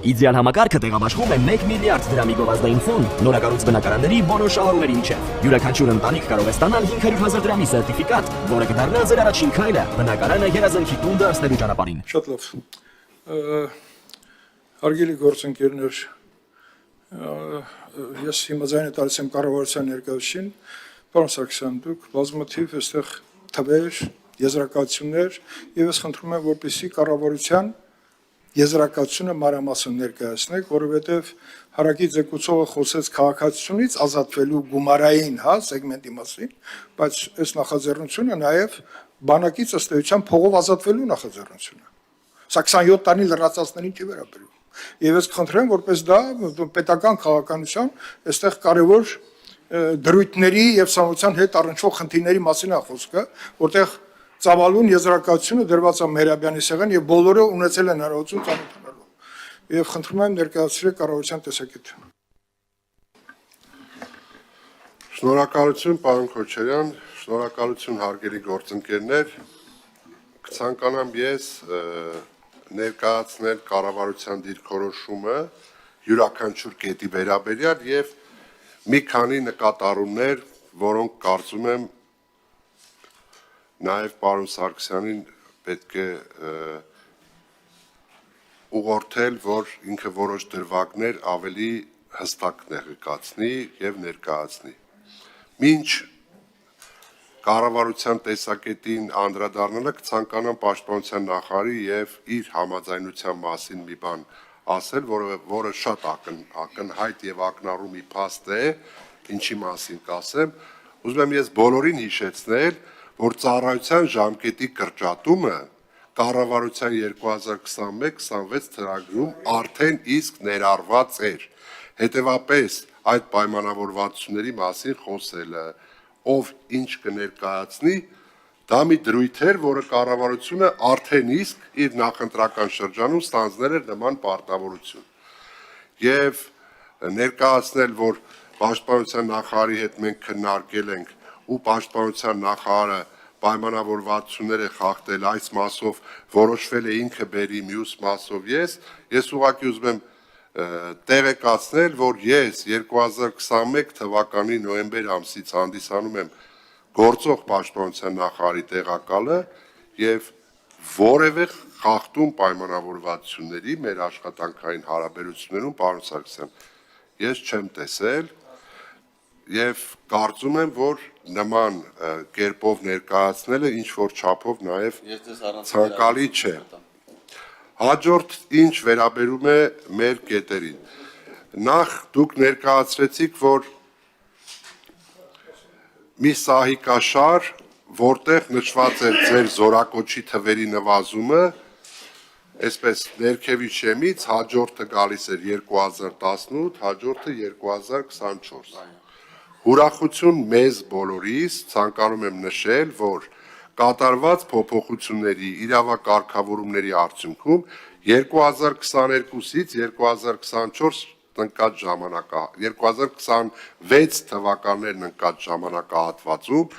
Իդեալ համակարգը տեղաբաշխում է 1 միլիարդ դրամի գովազդային ֆոնդ նորակառույց բնակարանների բոլոր շահառուների միջև։ Յուրաքանչյուր ընտանիք կարող է ստանալ 500,000 դրամի սերտիֆիկատ, որը կդառնա ձեր առաջին քայլը բնակարանը երազանքի տուն դարձնելու ճանապարհին։ Շատ լավ։ Հարգելի գործընկերներ, ես հիմա ձայնը տալիս եմ կառավարության ներկայացուցիչին, պարոն Սարգսյան, դուք բազմաթիվ այստեղ թվեր, եզրակացություններ, եւ ես խնդրում եմ, որպեսզի կառավարության եզրակացությունը մանրամասն ներկայացնեք, որովհետև հարակի ձգուցողը խոսեց քաղաքացիությունից ազատվելու գումարային, սեգմենտի մասին, բայց այս նախաձեռնությունը նաև բանակից ըստ էության փողով ազատվելու նախաձեռնություն է։ Սա 27 տարի լրացածներին չի վերաբերում։ Եվ ես կխնդրեմ, որպես դա պետական քաղաքականության այստեղ կարևոր դրույթների եւ սանության հետ առնչվող խնդիրների մասին է խոսքը, որտեղ ծավալուն եզրակացությունը դրված է Մերաբյանի սեղան եւ բոլորը ունեցել են հնարավորություն ծանոթանալու։ Եվ խնդրում եմ ներկայացրեք կառավարության տեսակետը։ Շնորհակալություն, պարոն Քոչարյան, շնորհակալություն հարգելի գործընկերներ։ Կցանկանամ ես ներկայացնել կառավարության դիրքորոշումը յուրաքանչյուր կետի վերաբերյալ եւ մի քանի նկատառումներ, որոնք կարծում եմ նաև պարոն Սարգսյանին պետք է ուղղորդել, որ ինքը որոշ դրվագներ ավելի հստակ ներկայացնի եւ ներկայացնի։ Մինչ կառավարության տեսակետին անդրադառնալը կցանկանամ պաշտպանության նախարարի եւ իր համաձայնության մասին մի բան ասել, որը շատ ակնհայտ եւ ակնառու մի փաստ է, ինչի մասին կասեմ, ուզում եմ ես բոլորին հիշեցնել, որ ծառայության ժամկետի կրճատումը կառավարության 2021-26 ծրագրում արդեն իսկ ներառված էր։ Հետևաբար այդ պայմանավորվածությունների մասին խոսելը, ով ինչ կներկայացնի, դա մի դրույթ էր, որը կառավարությունը արդեն իսկ իր նախընտրական շրջանում ստանձնել էր նման պարտավորություն։ Եվ ներկայացնել, որ պաշտպանության նախարարի հետ մենք քննարկել ենք ու պաշտպանության նախարարը պայմանավորվածություններ է խախտել այս մասով, որոշվել է ինքը բերի, մյուս մասով ես ուղղակի ուզում եմ տեղեկացնել, որ ես 2021 թվականի նոյեմբեր ամսից հանդիսանում եմ գործող պաշտպանության նախարարի տեղակալը եւ որևէ խախտում պայմանավորվածությունների մեր աշխատանքային հարաբերություններում, պարոն Սարգսյան, ես չեմ տեսել եւ կարծում եմ, որ նման կերպով ներկայացնելը ինչ որ չափով նաեւ ցանկալի չէ։ Հաջորդ ինչ վերաբերում է մեր կետերին։ Նախ դուք ներկայացրեցիք, որ մի սահիկաշար, որտեղ նշված էր ձեր զորակոչի թվերի նվազումը, այսպես ներքևի շեմից հաջորդը գալիս էր 2018, հաջորդը 2024։ Ուրախություն մեզ բոլորիս, ցանկանում եմ նշել, որ կատարված փոփոխությունների իրավակարգավորումների արդյունքում 2022-ից 2024 ընկած ժամանակահատվածում 2026 թվականներն ընկած ժամանակահատվածում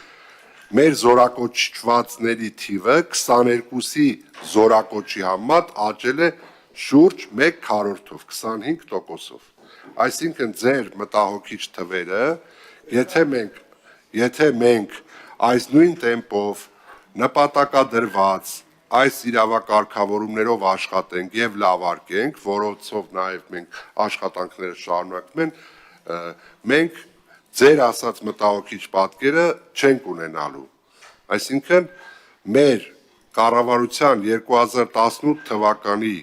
մեր զորակոչվածների թիվը 22-ի զորակոչի համեմատ աճել է շուրջ 1/4-ով, 25%-ով։ Այսինքն ձեր մտահոգիչ թվերը, եթե մենք այս նույն տեմպով նպատակադրված այս իրավակարգավորումներով աշխատենք եւ լավարկենք, որոցով նաեւ մենք աշխատանքները շարունակում են, մենք ձեր ասած մտահոգիչ պատկերը չենք ունենալու։ Այսինքն մեր կառավարության 2018 թվականի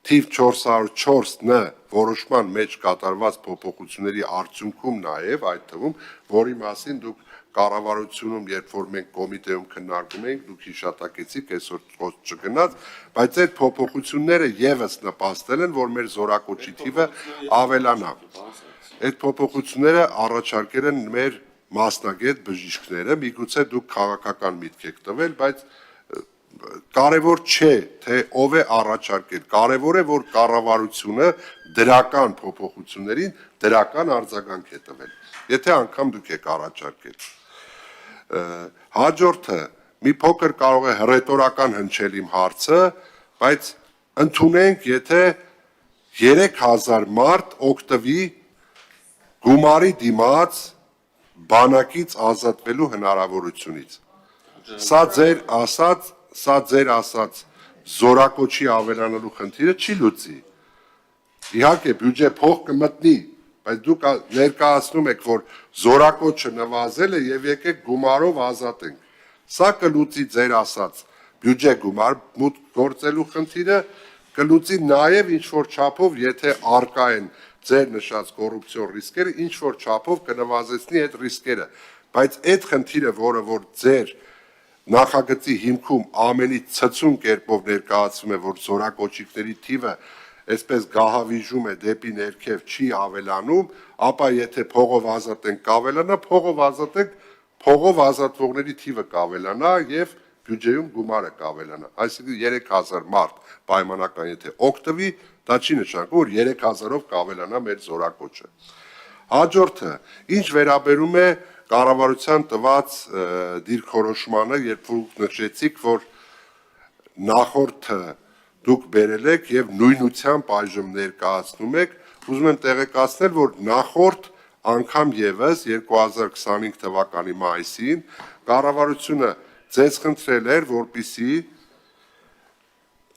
թիվ 404-ն որոշման մեջ կատարված փոփոխությունների արդյունքում նաեւ այդ թվում, որի մասին դուք կառավարությունում, երբ որ մենք կոմիտեում քննարկում էինք, դուք հիշատակեցիք, այսօր խոսք չգնաց, բայց այդ փոփոխությունները եւս նպաստել են, որ մեր զորակոչի թիվը ավելանա։ Այդ փոփոխությունները առաջարկել են մեր մասնագետ բժիշկները, միգուցե դուք քաղաքական միտք եք տվել, բայց կարևոր չէ, թե ով է առաջարկել, կարևոր է, որ կառավարությունը դրական փոփոխություններին դրական արձագանք է տվել, եթե անգամ դուք եք առաջարկել։ Հաջորդը մի փոքր կարող է հռետորական հնչել իմ հարցը, բայց ընդունենք, եթե 3000 մարդ օգտվի գումարի դիմաց բանակից ազատվելու հնարավորությունից։ Սա ձեր ասած զորակոչի ավելանալու խնդիրը չի լուծի։ Իհարկե բյուջե փող կմտնի, բայց դուք ներկայացնում եք, որ զորակոչը նվազել է եւ եկեք գումարով ազատենք։ Սա կլուծի ձեր ասած բյուջե գումար մուտք գործելու խնդիրը, կլուծի նաեւ ինչ որ չափով, եթե արկա են ձեր նշած կոռուպցիոն ռիսկերը, ինչ որ չափով կնվազեցնի այդ ռիսկերը, բայց այդ խնդիրը, որ ձեր նախագծի հիմքում ամենից ցցուն կերպով ներկայացվում է, որ զորակոչիկների թիվը այսպես գահավիժում է դեպի ներքև չի ավելանում, ապա եթե փողով ազատենք կավելանա, փողով ազատվողների թիվը կավելանա եւ բյուջեում գումարը կավելանա։ Այսինքն 3000 մարդ պայմանական եթե օգտվի, դա չի նշանակում, որ 3000-ով կավելանա մեր զորակոչը։ Հաջորդը, ինչ վերաբերում է կառավարության տված դիրքորոշմանը, երբ որ նշեցիք, որ նախորդը դուք բերել եք եւ նույնությամբ այժմ ներկայացնում եք, ուզում եմ տեղեկացնել, որ նախորդ անգամ եւս 2025 թվականի մայիսին կառավարությունը ձեզ խնդրել էր, որպեսզի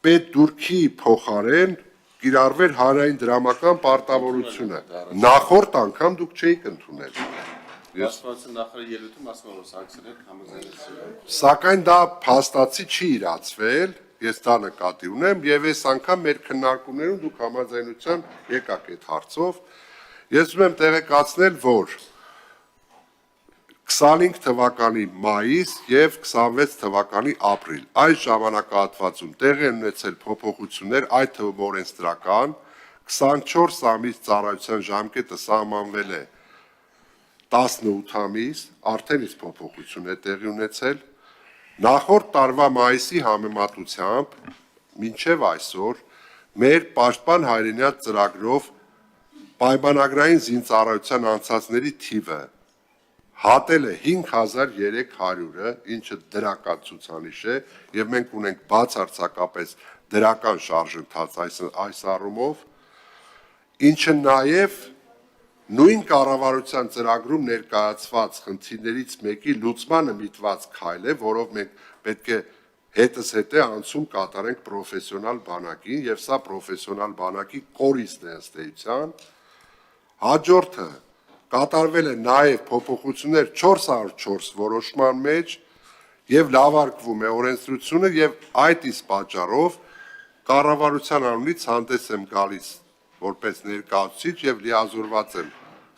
պետդուրքի փոխարեն կիրառվեր հանրային դրամական պարտավորությունը։ Նախորդ անգամ դուք չէիք ընդունել։ Սակայն դա փաստացի չի իրացվել, ես դա նկատի ունեմ եւ այս անգամ մեր քննարկումներում դուք համաձայնության եկաք այդ հարցով։ Ես ուզում եմ տեղեկացնել, որ 25 թվականի մայիս եւ 26 թվականի ապրիլ այս ժամանակահատվածում տեղի են ունեցել փոփոխություններ, այդ թվում օրենսդրական, 24 ամիս ծառայության ժամկետը սահմանվել է 18 ամիս, արդեն իսկ փոփոխություն է տեղի ունեցել։ Նախորդ տարվա մայիսի համեմատությամբ մինչև այսօր մեր պաշտպան հայրենիաց ծրագրով պայմանագրային զինծառայության անցածների թիվը հատել է 5300-ը, ինչը դրական ցուցանիշ է, եւ մենք ունենք բացարձակապես դրական շարժընթաց այս առումով, ինչը նաեւ նույն կառավարության ծրագրում ներկայացված խնդիրներից մեկի լուծմանը միտված քայլ է, որով մենք պետք է հետզհետե անցում կատարենք պրոֆեսիոնալ բանակին, եւ սա պրոֆեսիոնալ բանակի կորիզն է ըստ էության։ Հաջորդը կատարվել է նաև փոփոխություններ 404 որոշման մեջ եւ լավարկվում է օրենսդրությունը եւ այդ իսկ պատճառով կառավարության անունից հանդես եմ գալիս որպես ներկայացուցիչ եւ լիազորված եմ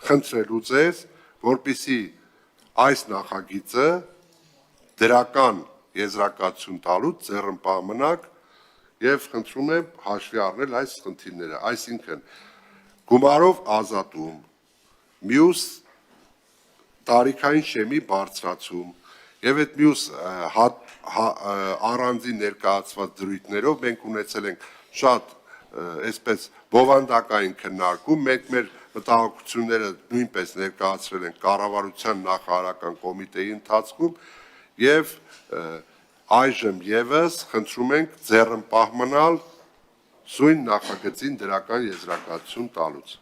խնդրելու ձեզ, որպեսզի այս նախագիծը դրական եզրակացություն տալուց ձեռնպահ մնաք եւ խնդրում եմ հաշվի առնել այս խնդիրները, այսինքն գումարով ազատում, մյուս տարիքային շեմի բարձրացում եւ այդ մյուս առանձին ներկայացված դրույթներով մենք ունեցել ենք շատ այսպես բովանդակային քննարկում, մենք մեր մտահոգությունները նույնպես ներկայացրել ենք կառավարության նախարարական կոմիտեի ընթացքում եւ այժմ եւս խնդրում ենք ձեռնպահ մնալ սույն նախագծին դրական եզրակացություն տալուց։